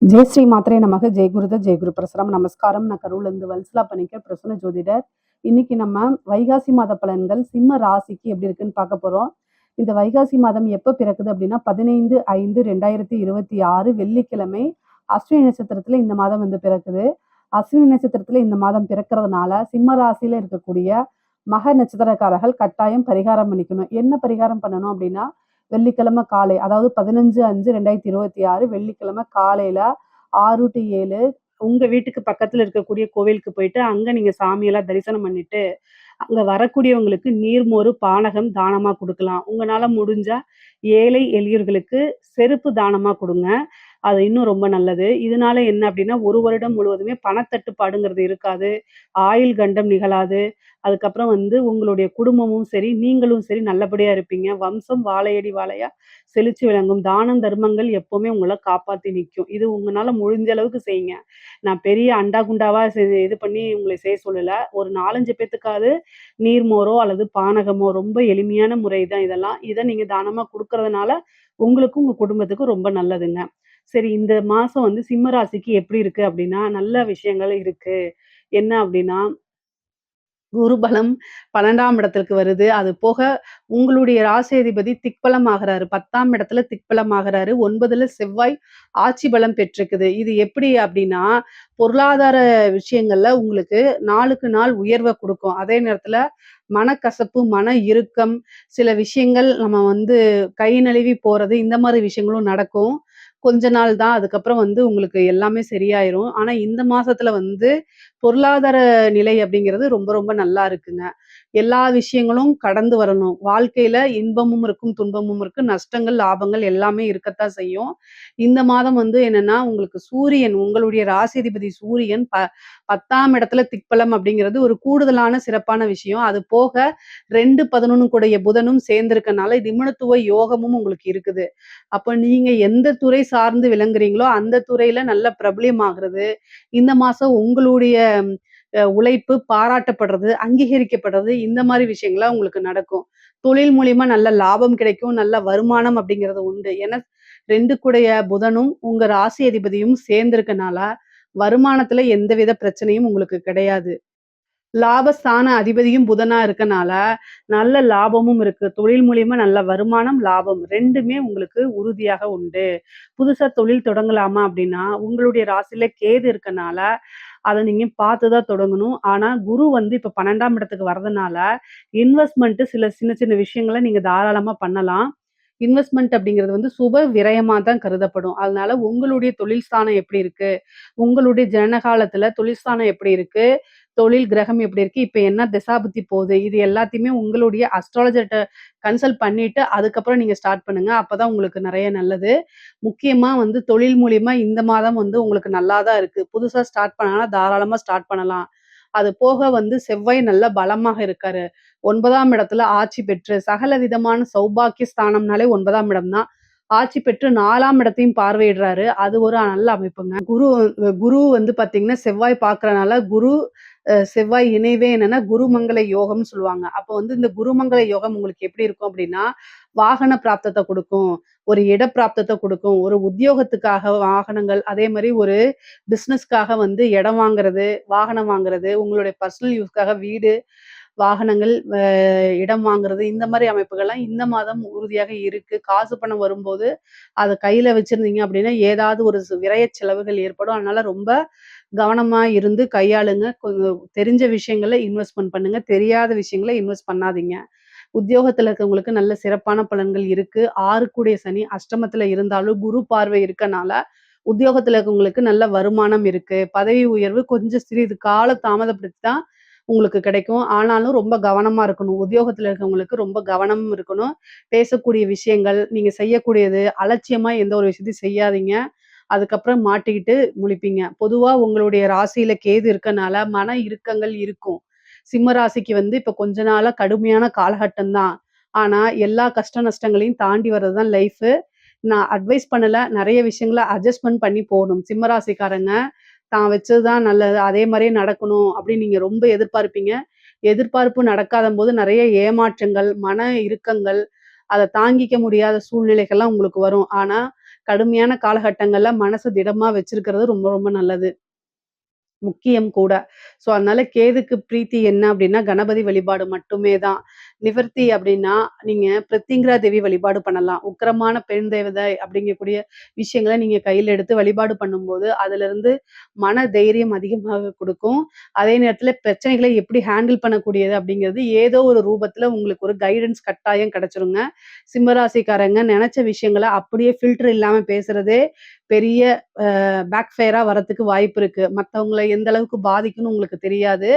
ஜெய் ஸ்ரீ மாத்ரே நமக. ஜெய் குருத ஜெய் குரு பிரசரம். நமஸ்காரம். நான் கரூர்லேருந்து வல்சலா பணிக்கர், பிரசன்ன ஜோதிடர். இன்னைக்கு நம்ம வைகாசி மாத பலன்கள் சிம்ம ராசிக்கு எப்படி இருக்குன்னு பார்க்க போறோம். இந்த வைகாசி மாதம் எப்போ பிறக்குது அப்படின்னா 15/5/2026 வெள்ளிக்கிழமை அஸ்வினி நட்சத்திரத்துல இந்த மாதம் வந்து பிறக்குது. அஸ்வினி நட்சத்திரத்துல இந்த மாதம் பிறக்கிறதுனால சிம்ம ராசியில இருக்கக்கூடிய மக நட்சத்திரக்காரர்கள் கட்டாயம் பரிகாரம் பண்ணிக்கணும். என்ன பரிகாரம் பண்ணணும் அப்படின்னா, வெள்ளிக்கிழமை காலை, அதாவது 15/5/2026 வெள்ளிக்கிழமை காலையில 6 to 7 உங்க வீட்டுக்கு பக்கத்துல இருக்கக்கூடிய கோவிலுக்கு போயிட்டு அங்க நீங்க சாமியெல்லாம் தரிசனம் பண்ணிட்டு, அங்க வரக்கூடியவங்களுக்கு நீர்மோரு, பானகம் தானமா குடுக்கலாம். உங்கனால முடிஞ்சா ஏழை எளியோர்களுக்கு செருப்பு தானமா குடுங்க. அது இன்னும் ரொம்ப நல்லது. இதனால என்ன அப்டின்னா, 1 வருடம் முழுவதுமே பணத்தட்டுப்பாடுங்கிறது இருக்காது. ஆயுள் கண்டம் நிகழாது. அதுக்கப்புறம் வந்து உங்களுடைய குடும்பமும் சரி, நீங்களும் சரி நல்லபடியா இருப்பீங்க. வம்சம் வாழையடி வாழையா செழிச்சு விளங்கும். தானம், தர்மங்கள் எப்பவுமே உங்கள காப்பாத்தி நிக்கும். இது உங்கனால முடிஞ்ச அளவுக்கு செய்யுங்க. நான் பெரிய அண்டா குண்டாவா இது பண்ணி உங்கள செய்ய சொல்லல. ஒரு 4, 5 பேத்துக்காவது நீர்மோரோ அல்லது பானகமோ ரொம்ப எளிமையான முறை தான் இதெல்லாம். இத நீங்க தானமா குடுக்கறதுனால உங்களுக்கும், உங்க குடும்பத்துக்கும் ரொம்ப நல்லதுங்க. சரி, இந்த மாசம் வந்து சிம்ம ராசிக்கு எப்படி இருக்கு அப்டின்னா, நல்ல விஷயங்கள் இருக்கு. என்ன அப்டின்னா, குரு பலம் 12ஆம் இடத்திற்கு வருது. அது போக உங்களுடைய ராசியதிபதி திக்பலம் ஆகுறாரு. 10ஆம் இடத்துல திக்பலம் ஆகுறாரு. 9ல செவ்வாய் ஆட்சி பலம் பெற்றிருக்குது. இது எப்படி அப்டின்னா, பொருளாதார விஷயங்கள்ல உங்களுக்கு நாளுக்கு நாள் உயர்வ குடுக்கும். அதே நேரத்துல மனக்கசப்பு, மன இறுக்கம், சில விஷயங்கள் நம்ம வந்து கை நழுவி போறது, இந்த மாரி விஷயங்களும் நடக்கும். கொஞ்ச நாள் தான். அதுக்கப்புறம் வந்து உங்களுக்கு எல்லாமே சரியாயிரும். ஆனா இந்த மாசத்துல வந்து பொருளாதார நிலை அப்படிங்கிறது ரொம்ப ரொம்ப நல்லா இருக்குங்க. எல்லா விஷயங்களும் கடந்து வரணும். வாழ்க்கையில இன்பமும் இருக்கும், துன்பமும் இருக்கும். நஷ்டங்கள், லாபங்கள் எல்லாமே இருக்கத்தான் செய்யும். இந்த மாதம் வந்து என்னன்னா, உங்களுக்கு சூரியன், உங்களுடைய ராசிதிபதி சூரியன் 10ஆம் இடத்துல திக்பலம் அப்படிங்கிறது ஒரு கூடுதலான சிறப்பான விஷயம். அது போக 2, 11 கூடைய புதனும் சேர்ந்திருக்கனால நிபுணத்துவ யோகமும் உங்களுக்கு இருக்குது. அப்ப நீங்க எந்த துறை சார்ந்து விளங்குறீங்களோ, அந்த துறையில நல்ல பிரபலியமாகுறது, இந்த மாசம் உங்களுடைய உழைப்பு பாராட்டப்படுறது, அங்கீகரிக்கப்படுறது, இந்த மாரி விஷயங்கள்லாம் உங்களுக்கு நடக்கும். தொழில் மூலியமா நல்ல லாபம் கிடைக்கும். நல்ல வருமானம் அப்படிங்கிறது உண்டு. ஏன்னா 2 கூடைய புதனும், உங்க ராசி அதிபதியும் சேர்ந்திருக்கனால, வருமானத்துல எந்தவித பிரச்சனையும் உங்களுக்கு கிடையாது. லாபஸ்தான அதிபதியும் புதனா இருக்கனால, நல்ல லாபமும் இருக்கு. தொழில் மூலியமா நல்ல வருமானம், லாபம் 2மே உங்களுக்கு உறுதியாக உண்டு. புதுசா தொழில் தொடங்கலாமா அப்டின்னா, உங்களுடைய ராசியில கேது இருக்கனால, அத நீங்க பார்த்து தான் தொடங்கணும். ஆனா, குரு வந்து இப்ப 12ஆம் இடத்துக்கு வரதுனால, இன்வெஸ்ட்மென்ட் சில சின்ன சின்ன விஷயங்கள நீங்க தாராளமா பண்ணலாம். இன்வெஸ்ட்மென்ட் அப்படிங்கிறது வந்து சுப விரயமா தான் கருதப்படும். அதனால உங்களுடைய தொழில் ஸ்தானம் எப்படி இருக்கு? உங்களுடைய ஜனன காலத்துல தொழில் ஸ்தானம் எப்படி இருக்கு? தொழில் கிரகம் எப்படி இருக்கு? இப்ப என்ன திசாபுத்தி போகுது? இது எல்லாத்தையுமே உங்களுடைய அஸ்ட்ராலஜர்ட்ட கன்சல்ட் பண்ணிட்டு, அதுக்கப்புறம் நீங்க ஸ்டார்ட் பண்ணுங்க. அப்பதான் உங்களுக்கு நெறைய நல்லது. முக்கியமா வந்து தொழில் மூலியமா இந்த மாதம் வந்து உங்களுக்கு நல்லா தான் இருக்கு. புதுசா ஸ்டார்ட் பண்ணணும்னா தாராளமா ஸ்டார்ட் பண்ணலாம். அது போக வந்து செவ்வாய் நல்ல பலமாக இருக்காரு. 9ஆம் இடத்துல ஆட்சி பெற்று சகல விதமான சௌபாக்கிய ஸ்தானம்னாலே 9ஆம் இடம் தான். ஆட்சி பெற்று 4ஆம் இடத்தையும் பார்வையிடுறாரு. அது ஒரு நல்ல அமைப்புங்க. குரு வந்து பார்த்தீங்கன்னா, செவ்வாய் பார்க்கிறனால குரு செவ்வாய் இணைவே என்னன்னா குருமங்கள யோகம்னு சொல்லுவாங்க. அப்போ வந்து இந்த குருமங்கள யோகம் உங்களுக்கு எப்படி இருக்கும் அப்படின்னா, வாகன பிராப்தத்த குடுக்கும். ஒரு இட பிராப்தத்த குடுக்கும். ஒரு உத்தியோகத்துக்காக வாகனங்கள், அதே மாரி ஒரு பிசினஸ்க்காக வந்து இடம் வாங்குறது, வாகனம் வாங்குறது, உங்களுடைய பர்சனல் யூஸ்க்காக வீடு, வாகனங்கள், இடம் வாங்குறது, இந்த மாரி அமைப்புகள்லாம் இந்த மாதம் உறுதியாக இருக்கு. காசு பணம் வரும்போது, அத கையில வச்சிருந்தீங்க அப்படின்னா, ஏதாவது ஒரு விரய செலவுகள் ஏற்படும். அதனால ரொம்ப கவனமா இருந்து கையாளுங்க. கொஞ்சம் தெரிஞ்ச விஷயங்கள்ல இன்வெஸ்ட்மென்ட் பண்ணுங்க. தெரியாத விஷயங்கள இன்வெஸ்ட் பண்ணாதீங்க. உத்தியோகத்துல இருக்கவங்களுக்கு நல்ல சிறப்பான பலன்கள் இருக்கு. 6 கூடிய சனி அஷ்டமத்துல இருந்தாலும் குரு பார்வை இருக்கனால, உத்தியோகத்துல இருக்கவங்களுக்கு நல்ல வருமானம் இருக்கு. பதவி உயர்வு கொஞ்சம் சிறிது கால தாமதப்படுத்தி தான் உங்களுக்கு கிடைக்கும். ஆனாலும் ரொம்ப கவனமா இருக்கணும். உத்தியோகத்துல இருக்கவங்களுக்கு ரொம்ப கவனமும் இருக்கணும். பேசக்கூடிய விஷயங்கள், நீங்க செய்யக்கூடியது, அலட்சியமா எந்த ஒரு விஷயத்தையும் செய்யாதீங்க. அதுக்கப்புறம் மாட்டிக்கிட்டு முழிப்பீங்க. பொதுவா உங்களுடைய ராசியில கேது இருக்கனால மன இறுக்கங்கள் இருக்கும். சிம்ம ராசிக்கு வந்து இப்ப கொஞ்ச நாளா கடுமையான காலகட்டம் தான். ஆனா, எல்லா கஷ்ட நஷ்டங்களையும் தாண்டி வர்றது தான் லைஃபு. நான் அட்வைஸ் பண்ணல. நெறைய விஷயங்கள அட்ஜஸ்ட்மென்ட் பண்ணி போணும். சிம்ம ராசிக்காரங்க தான் வச்சது தான் நல்லது. அதே மாரியே நடக்கணும் அப்படின்னு நீங்க ரொம்ப எதிர்பார்ப்பீங்க. எதிர்பார்ப்பு நடக்காதம்போது நெறைய ஏமாற்றங்கள், மன இறுக்கங்கள், அத தாங்கிக்க முடியாத சூழ்நிலைகள்லாம் உங்களுக்கு வரும். ஆனா, கடுமையான காலகட்டங்கள்ல மனச திடமா வச்சிருக்கிறது ரொம்ப ரொம்ப நல்லது. முக்கியம் கூட. ஸோ, அதனால கேதுக்கு பிரீத்தி என்ன அப்டின்னா, கணபதி வழிபாடு மட்டுமே தான். நிவர்த்தி அப்டின்னா, நீங்க பிரித்திங்கிரா தேவி வழிபாடு பண்ணலாம். உக்கிரமான பெண் தேவதை அப்டிங்கக்கூடிய விஷயங்கள நீங்க கையில எடுத்து வழிபாடு பண்ணும்போது, அதிலிருந்து மன தைரியம் அதிகமாக குடுக்கும். அதே நேரத்தில பிரச்சனைகள எப்படி ஹேண்டில் பண்ணக்கூடியது அப்டிங்கிறது ஏதோ ஒரு ரூபத்தில உங்களுக்கு ஒரு கைடன்ஸ் கட்டாயம் கிடைச்சிருங்க. சிம்ம ராசிக்காரங்க நெனச்ச விஷயங்கள அப்படியே ஃபில்டர் இல்லாம பேசுறதே பெரிய பேக் ஃபயரா வரதுக்கு வாய்ப்பு இருக்கு. மத்தவங்கள எந்த அளவுக்கு பாதிக்கும்னு உங்களுக்கு தெரியாது.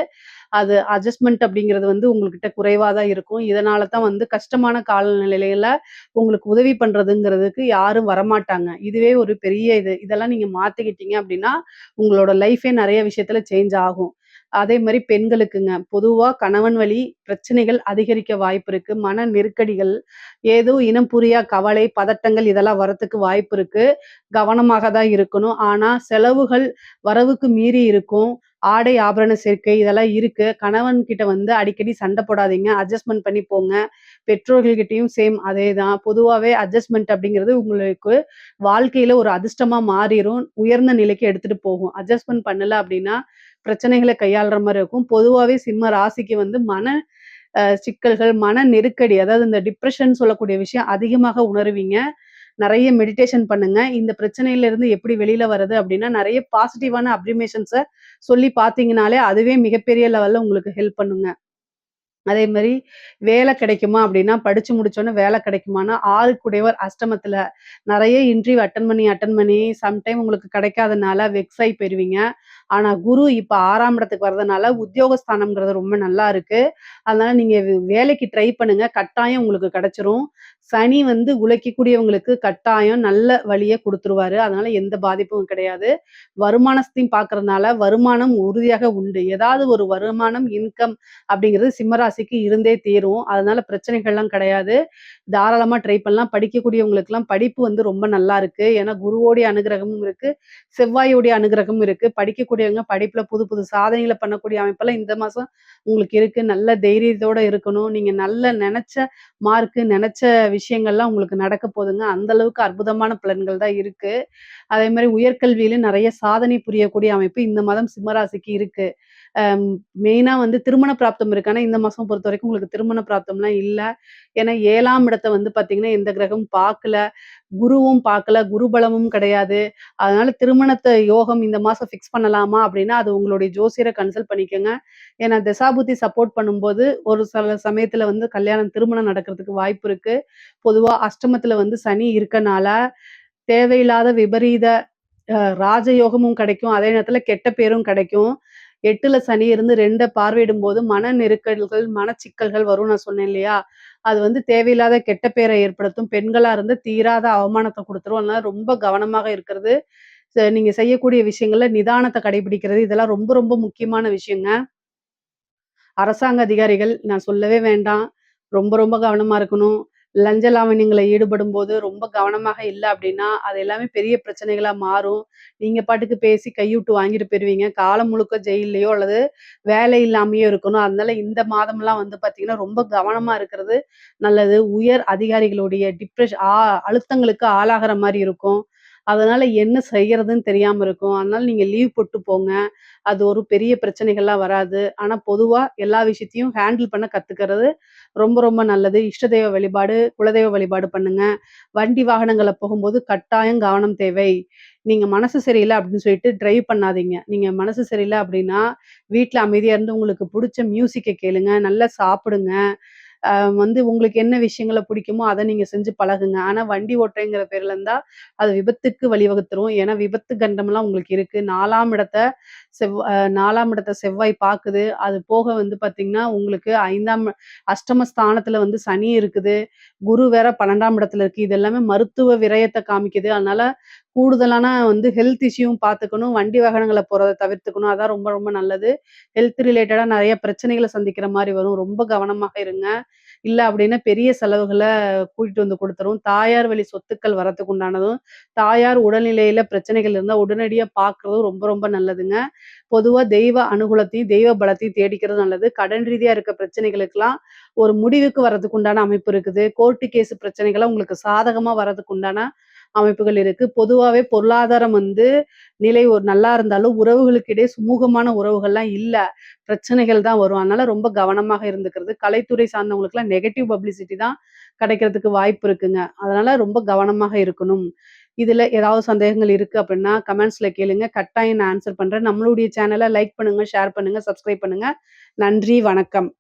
அது அட்ஜஸ்ட்மென்ட் அப்படிங்கிறது வந்து உங்ககிட்ட குறைவா தான் இருக்கும். இதனால தான் வந்து கஷ்டமான காலநிலையில உங்களுக்கு உதவி பண்றதுங்கிறதுக்கு யாரும் வரமாட்டாங்க. இதுவே ஒரு பெரிய இது. இதெல்லாம் நீங்க மாத்திக்கிட்டீங்க அப்படின்னா, உங்களோட லைஃபே நெறைய விஷயத்துல சேஞ்ச் ஆகும். அதே மாரி பெண்களுக்குங்க. பொதுவா கணவன் வழி பிரச்சனைகள் அதிகரிக்க வாய்ப்பு இருக்கு. மன நெருக்கடிகள், ஏதோ இனம் புரியா கவலை, பதட்டங்கள் இதெல்லாம் வரத்துக்கு வாய்ப்பு இருக்கு. கவனமாக தான் இருக்கணும். ஆனா செலவுகள் வரவுக்கு மீறி இருக்கும். ஆடை ஆபரண சேர்க்கை இதெல்லாம் இருக்கு. கணவன் கிட்ட வந்து அடிக்கடி சண்டை போடாதீங்க. அட்ஜஸ்ட்மென்ட் பண்ணி போங்க. பெற்றோர்கள்கிட்டயும் சேம் அதேதான். பொதுவாவே அட்ஜஸ்ட்மென்ட் அப்படிங்கிறது உங்களுக்கு வாழ்க்கையில ஒரு அதிர்ஷ்டமா மாறிரும். உயர்ந்த நிலைக்கு எடுத்துட்டு போகும். அட்ஜஸ்ட்மென்ட் பண்ணல அப்படின்னா, பிரச்சனைகள கையாள்ற மாரி இருக்கும். பொதுவாவே சிம்ம ராசிக்கு வந்து மன சிக்கல்கள், மன நெருக்கடி அதாவது இந்த டிப்ரஷன் சொல்லக்கூடிய விஷயம் அதிகமாக உணருவீங்க. நெறைய மெடிடேஷன் பண்ணுங்க. இந்த பிரச்சனையிலிருந்து எப்படி வெளில வரது அப்டின்னா, நெறைய பாசிட்டிவான அஃபர்மேஷன்ஸ சொல்லி பார்த்தீங்கனாலே, அதுவே மிகப்பெரிய லெவல்ல உங்களுக்கு ஹெல்ப் பண்ணுங்க. அதே மாரி வேலை கிடைக்குமா அப்டின்னா, படிச்சு முடிச்சோனே வேலை கிடைக்குமான்னா, 6 குடையவர் அஷ்டமத்துல நெறைய இன்டர்வியூ அட்டெண்ட் பண்ணி சம்டைம் உங்களுக்கு கிடைக்காதனால வெக்ஸ் ஆயி போயிருவீங்க. ஆனா குரு இப்ப 6ஆம் இடத்துக்கு வர்றதுனால உத்தியோகஸ்தானம்ங்கிறது ரொம்ப நல்லா இருக்கு. அதனால நீங்க வேலைக்கு ட்ரை பண்ணுங்க. கட்டாயம் உங்களுக்கு கிடைச்சிரும். சனி வந்து உழைக்கக்கூடியவங்களுக்கு கட்டாயம் நல்ல வழிய குடுத்துருவாரு. அதனால எந்த பாதிப்பும் கிடையாது. வருமானத்தையும் பார்க்கறதுனால வருமானம் உறுதியாக உண்டு. ஏதாவது ஒரு வருமானம், இன்கம் அப்படிங்கிறது சிம்ம ராசிக்கு இருந்தே தீரும். அதனால பிரச்சனைகள்லாம் கிடையாது. தாராளமா ட்ரை பண்ணலாம். படிக்கக்கூடியவங்களுக்கெல்லாம் படிப்பு வந்து ரொம்ப நல்லா இருக்கு. ஏன்னா குருவோடைய அனுகிரகமும் இருக்கு. செவ்வாயோடைய அனுகிரகமும் இருக்கு. படிக்கக்கூடியவங்க படிப்புல புது புது சாதனைகள பண்ணக்கூடிய அமைப்பெல்லாம் இந்த மாசம் உங்களுக்கு இருக்கு. நல்ல தைரியத்தோட இருக்கணும். நீங்க நல்ல நெனச்ச மார்க்கு, நெனச்ச விஷயங்கள்லாம் உங்களுக்கு நடக்க போதுங்க. அந்த அளவுக்கு அற்புதமான பலன்கள் தான் இருக்கு. அதே மாரி உயர்கல்வியில நெறைய சாதனை புரியக்கூடிய அமைப்பு இந்த மாதம் சிம்ம ராசிக்கு இருக்கு. அம் மெயினா வந்து திருமண பிராப்தம் இருக்கு. ஆனா, இந்த மாசம் பொறுத்தவரைக்கும் உங்களுக்கு திருமண பிராப்தம்லாம் இல்ல. ஏன்னா 7ஆம் இடத்த வந்து பார்த்தீங்கன்னா, எந்த கிரகமும் பார்க்கல. குருவும் பார்க்கல. குரு பலமும் கிடையாது. அதனால திருமணத்த யோகம் இந்த மாசம் ஃபிக்ஸ் பண்ணலாமா? அப்டின்னா, அது உங்களுடைய ஜோசியர கன்சல்ட் பண்ணிக்கங்க. ஏன்னா தசாபுத்தி சப்போர்ட் பண்ணும்போது, ஒரு சில சமயத்துல வந்து திருமணம் நடக்கிறதுக்கு வாய்ப்பு இருக்கு. பொதுவா அஷ்டமத்துல வந்து சனி இருக்கனால, தேவையில்லாத விபரீத ராஜயோகமும் கிடைக்கும். அதே நேரத்துல கெட்ட பேரும் கிடைக்கும். 8ல சனி இருந்து 2 பார்வையிடும்போது மன நெருக்கடிகள், மனச்சிக்கல்கள் வரும்னு நான் சொன்னேன் இல்லையா? அது வந்து தேவையில்லாத கெட்ட பேர ஏற்படுத்தும். பெண்களா இருந்து தீராத அவமானத்த குடுத்துரும். அதனால ரொம்ப கவனமாக இருக்கிறது. நீங்க செய்யக்கூடிய விஷயங்கள்ல நிதானத்த கடைபிடிக்கிறது, இதெல்லாம் ரொம்ப ரொம்ப முக்கியமான விஷயங்க. அரசாங்க அதிகாரிகள் நான் சொல்லவே வேண்டாம். ரொம்ப ரொம்ப கவனமா இருக்கணும். லஞ்ச லாவண்யங்கள்ல ஈடுபடும்போது ரொம்ப கவனமாக இல்ல அப்டின்னா, அது எல்லாமே பெரிய பிரச்சனைகளா மாறும். நீங்க பாட்டுக்கு பேசி கையூட்டு வாங்கிட்டு போயிருவீங்க. காலம் முழுக்க ஜெயில்லயோ அல்லது வேலை இல்லாமயோ இருக்கணும். அதனால இந்த மாதம்லாம் வந்து பார்த்தீங்கன்னா, ரொம்ப கவனமா இருக்கிறது நல்லது. உயர் அதிகாரிகளுடைய அழுத்தங்களுக்கு ஆளாகுற மாரி இருக்கும். அதனால என்ன செய்யறதுன்னு தெரியாம இருக்கும். அதனால நீங்க லீவ் போட்டு போங்க. அது ஒரு பெரிய பிரச்சனைகள்லாம் வராது. ஆனா பொதுவா எல்லா விஷயத்தையும் ஹேண்டில் பண்ண கத்துக்கிறது ரொம்ப ரொம்ப நல்லது. இஷ்ட தெய்வ வழிபாடு, குலதெய்வ வழிபாடு பண்ணுங்க. வண்டி வாகனங்கள்ல போகும்போது கட்டாயம் கவனம் தேவை. நீங்க மனசு சரியில்ல அப்படின்னு சொல்லிட்டு டிரைவ் பண்ணாதீங்க. நீங்க மனசு சரியில்ல அப்படின்னா, வீட்ல அமைதியா இருந்து உங்களுக்கு புடிச்ச மியூசிக்க கேளுங்க. நல்லா சாப்பிடுங்க. அ வந்து உங்களுக்கு என்ன விஷயங்கள பிடிக்குமோ, அத நீங்க செஞ்சு பழகுங்க. ஆனா வண்டி ஓட்டுறேங்கிற பேர்ல இருந்தா, அது விபத்துக்கு வழிவகுத்துரும். ஏன்னா விபத்து கண்டம்லாம் உங்களுக்கு இருக்கு. 4ஆம் இடத்த செவ்வாய் பாக்குது. அது போக வந்து பாத்தீங்கன்னா, உங்களுக்கு 5ஆம் அஷ்டம ஸ்தானத்துல வந்து சனி இருக்குது. குரு வேற 12ஆம் இடத்துல இருக்கு. இது எல்லாமே மருத்துவ விரயத்த காமிக்குது. அதனால கூடுதலான வந்து ஹெல்த் இஷ்யூவும் பாத்துக்கணும். வண்டி வாகனங்கள்ல போறத தவிர்த்துக்கணும். அதான் ரொம்ப ரொம்ப நல்லது. ஹெல்த் ரிலேட்டடா நெறைய பிரச்சனைகள சந்திக்கிற மாரி வரும். ரொம்ப கவனமாக இருங்க. இல்ல அப்டின்னா பெரிய செலவுகள கூட்டிட்டு வந்து குடுத்துரும். தாயார் வழி சொத்துக்கள் வரத்துக்கு உண்டானதும், தாயார் உடல்நிலையில பிரச்சனைகள் இருந்தா உடனடியா பார்க்குறதும் ரொம்ப ரொம்ப நல்லதுங்க. பொதுவா தெய்வ அனுகூலத்தையும், தெய்வ பலத்தையும் தேடிக்கிறது நல்லது. கடன் ரீதியா இருக்க பிரச்சனைகளுக்கெல்லாம் ஒரு முடிவுக்கு வரதுக்கு உண்டான அமைப்பு இருக்குது. கோர்ட்டு கேஸ் பிரச்சனைகள்லாம் உங்களுக்கு சாதகமா வரதுக்கு உண்டான அமைப்புகள் இருக்கு. பொதுவாவே பொருளாதாரம் வந்து நிலை ஒரு நல்லா இருந்தாலும், உறவுகளுக்கு இடையே சுமூகமான உறவுகள்லாம் இல்ல. பிரச்சனைகள் தான் வரும். அதனால ரொம்ப கவனமாக இருந்துக்கிறது. கலைத்துறை சார்ந்தவங்களுக்குலாம் நெகட்டிவ் பப்ளிசிட்டி தான் கிடைக்கிறதுக்கு வாய்ப்பு இருக்குங்க. அதனால ரொம்ப கவனமாக இருக்கணும். இதுல ஏதாவது சந்தேகங்கள் இருக்கு அப்படின்னா, கமெண்ட்ஸ்ல கேளுங்க. கட்டாயம் நான் ஆன்சர் பண்றேன். நம்மளுடைய சேனல லைக் பண்ணுங்க, ஷேர் பண்ணுங்க, சப்ஸ்கிரைப் பண்ணுங்க. நன்றி, வணக்கம்.